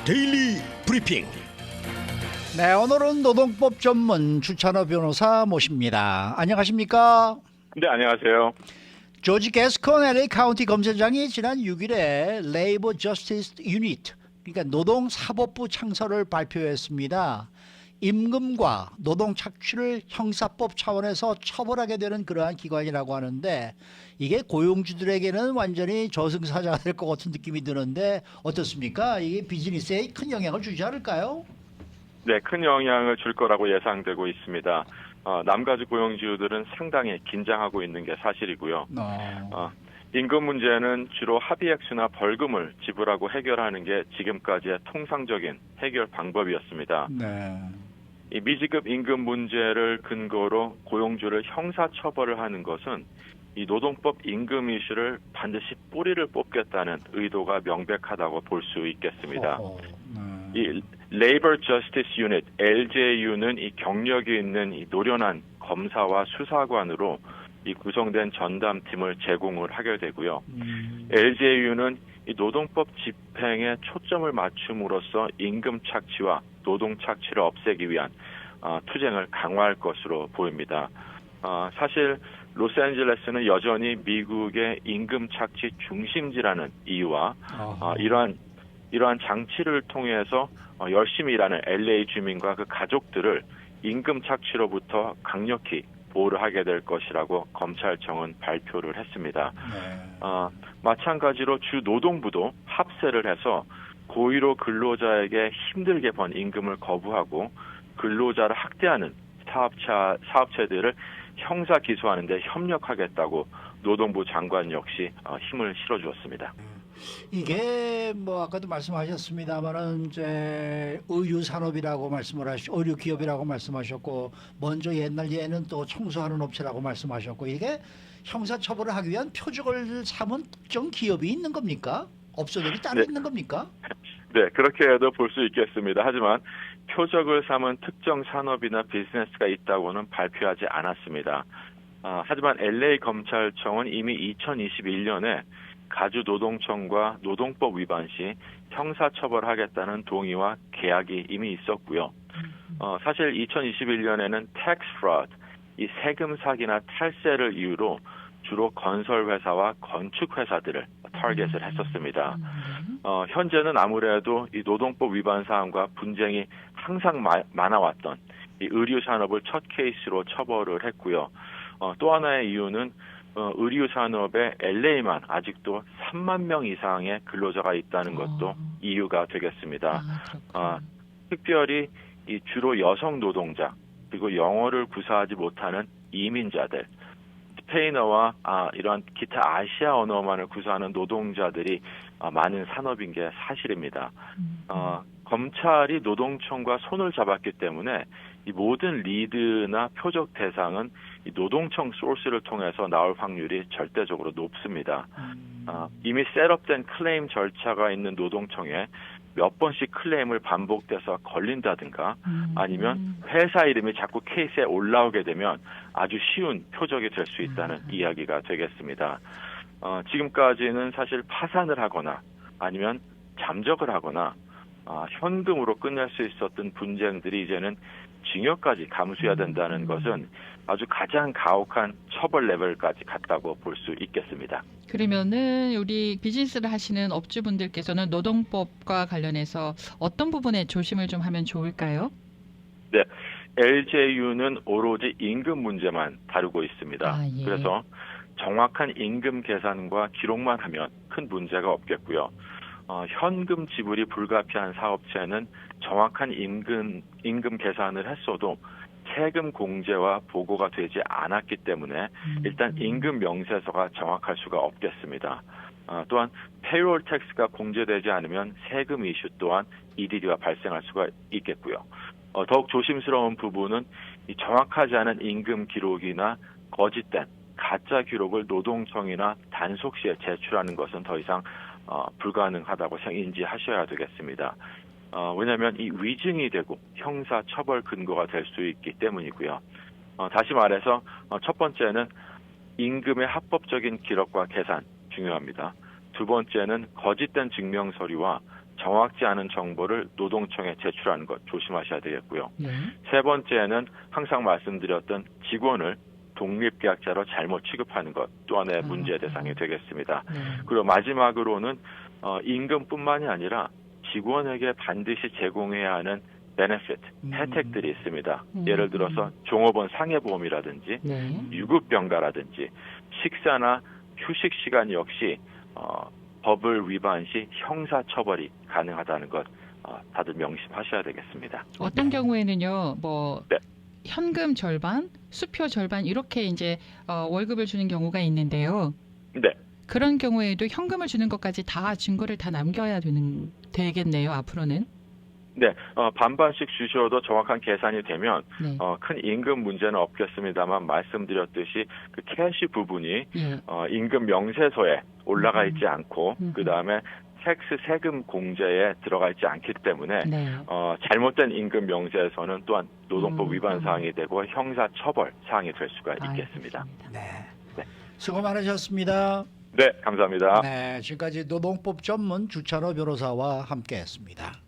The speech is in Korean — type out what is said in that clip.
데일리 브리핑. 네, 오늘은 노동법 전문 주찬호 변호사 모십니다. 안녕하십니까? 네, 안녕하세요. 조지 게스콘 LA 카운티 검사장이 지난 6일에 레이버 저스티스 유닛, 그러니까 노동사법부 창설을 발표했습니다. 임금과 노동 착취를 형사법 차원에서 처벌하게 되는 그러한 기관이라고 하는데, 이게 고용주들에게는 완전히 저승사자가 될 것 같은 느낌이 드는데 어떻습니까? 이게 비즈니스에 큰 영향을 주지 않을까요? 네, 큰 영향을 줄 거라고 예상되고 있습니다. 남가주 고용주들은 상당히 긴장하고 있는 게 사실이고요. 임금 문제는 주로 합의 액수나 벌금을 지불하고 해결하는 게 지금까지의 통상적인 해결 방법이었습니다. 네. 이 미지급 임금 문제를 근거로 고용주를 형사 처벌을 하는 것은 이 노동법 임금 이슈를 반드시 뿌리를 뽑겠다는 의도가 명백하다고 볼 수 있겠습니다. 이 Labor Justice Unit (LJU는) 이 경력이 있는 이 노련한 검사와 수사관으로 이 구성된 전담팀을 제공을 하게 되고요. LJU는 이 노동법 집행에 초점을 맞춤으로써 임금 착취와 노동 착취를 없애기 위한 투쟁을 강화할 것으로 보입니다. 사실 로스앤젤레스는 여전히 미국의 임금 착취 중심지라는 이유와 이러한 장치를 통해서 열심히 일하는 LA 주민과 그 가족들을 임금 착취로부터 강력히 보호를 하게 될 것이라고 검찰청은 발표를 했습니다. 마찬가지로 주 노동부도 합세를 해서 고의로 근로자에게 힘들게 번 임금을 거부하고 근로자를 학대하는 사업체들을 형사 기소하는 데 협력하겠다고 노동부 장관 역시 힘을 실어주었습니다. 이게 뭐 아까도 말씀하셨습니다만은 이제 의류 산업이라고 의류 기업이라고 말씀하셨고, 먼저 옛날에는 또 청소하는 업체라고 말씀하셨고, 이게 형사 처벌을 하기 위한 표적을 삼은 특정 기업이 있는 겁니까? 업소들이 따로 있는 겁니까? 네, 그렇게도 볼 수 있겠습니다. 하지만 표적을 삼은 특정 산업이나 비즈니스가 있다고는 발표하지 않았습니다. 하지만 LA 검찰청은 이미 2021년에 가주노동청과 노동법 위반 시 형사처벌하겠다는 동의와 계약이 이미 있었고요. 사실 2021년에는 tax fraud, 이 세금 사기나 탈세를 이유로 주로 건설회사와 건축회사들을 타겟을 했었습니다. 현재는 아무래도 이 노동법 위반 사항과 분쟁이 항상 많아왔던 이 의류 산업을 첫 케이스로 처벌을 했고요. 또 하나의 이유는 의류 산업에 LA만 아직도 3만 명 이상의 근로자가 있다는 것도 이유가 되겠습니다. 특별히 이 주로 여성 노동자, 그리고 영어를 구사하지 못하는 이민자들, 스페인어와 이러한 기타 아시아 언어만을 구사하는 노동자들이 많은 산업인 게 사실입니다. 검찰이 노동청과 손을 잡았기 때문에 이 모든 리드나 표적 대상은 이 노동청 소스를 통해서 나올 확률이 절대적으로 높습니다. 이미 셋업된 클레임 절차가 있는 노동청에 몇 번씩 클레임을 반복돼서 걸린다든가 아니면 회사 이름이 자꾸 케이스에 올라오게 되면 아주 쉬운 표적이 될 수 있다는 이야기가 되겠습니다. 지금까지는 사실 파산을 하거나 아니면 잠적을 하거나 현금으로 끝낼 수 있었던 분쟁들이 이제는 징역까지 감수해야 된다는 것은 아주 가장 가혹한 처벌 레벨까지 갔다고 볼 수 있겠습니다. 그러면은 우리 비즈니스를 하시는 업주분들께서는 노동법과 관련해서 어떤 부분에 조심을 좀 하면 좋을까요? 네, LJU는 오로지 임금 문제만 다루고 있습니다. 예. 그래서 정확한 임금 계산과 기록만 하면 큰 문제가 없겠고요. 현금 지불이 불가피한 사업체는 정확한 임금 계산을 했어도 세금 공제와 보고가 되지 않았기 때문에 일단 임금 명세서가 정확할 수가 없겠습니다. 또한 페이롤 텍스가 공제되지 않으면 세금 이슈 또한 이리리와 발생할 수가 있겠고요. 더욱 조심스러운 부분은 이 정확하지 않은 임금 기록이나 거짓된 가짜 기록을 노동청이나 단속시에 제출하는 것은 더 이상 불가능하다고 인지하셔야 되겠습니다. 왜냐하면 이 위증이 되고 형사 처벌 근거가 될 수 있기 때문이고요. 다시 말해서 첫 번째는 임금의 합법적인 기록과 계산 중요합니다. 두 번째는 거짓된 증명 서류와 정확지 않은 정보를 노동청에 제출하는 것 조심하셔야 되겠고요. 네. 세 번째는 항상 말씀드렸던 직원을 독립계약자로 잘못 취급하는 것 또 하나의 문제 대상이 되겠습니다. 네. 그리고 마지막으로는 임금뿐만이 아니라 직원에게 반드시 제공해야 하는 베네핏, 혜택들이 있습니다. 예를 들어서 종업원 상해보험이라든지 네. 유급병가라든지 식사나 휴식 시간 역시 법을 위반 시 형사처벌이 가능하다는 것 다들 명심하셔야 되겠습니다. 어떤 경우에는요, 뭐 네. 현금 절반, 수표 절반 이렇게 이제 월급을 주는 경우가 있는데요. 네. 그런 경우에도 현금을 주는 것까지 다 증거를 다 남겨야 되겠네요. 앞으로는. 네, 반반씩 주셔도 정확한 계산이 되면 네. 큰 임금 문제는 없겠습니다만 말씀드렸듯이 그 캐시 부분이 예. 임금 명세서에 올라가 있지 않고 그 다음에 텍스 세금 공제에 들어가 있지 않기 때문에 네. 잘못된 임금 명세서는 또한 노동법 위반 사항이 되고 형사 처벌 사항이 될 수가 있겠습니다. 알겠습니다. 네. 네. 수고 많으셨습니다. 네, 감사합니다. 네, 지금까지 노동법 전문 주찬호 변호사와 함께했습니다.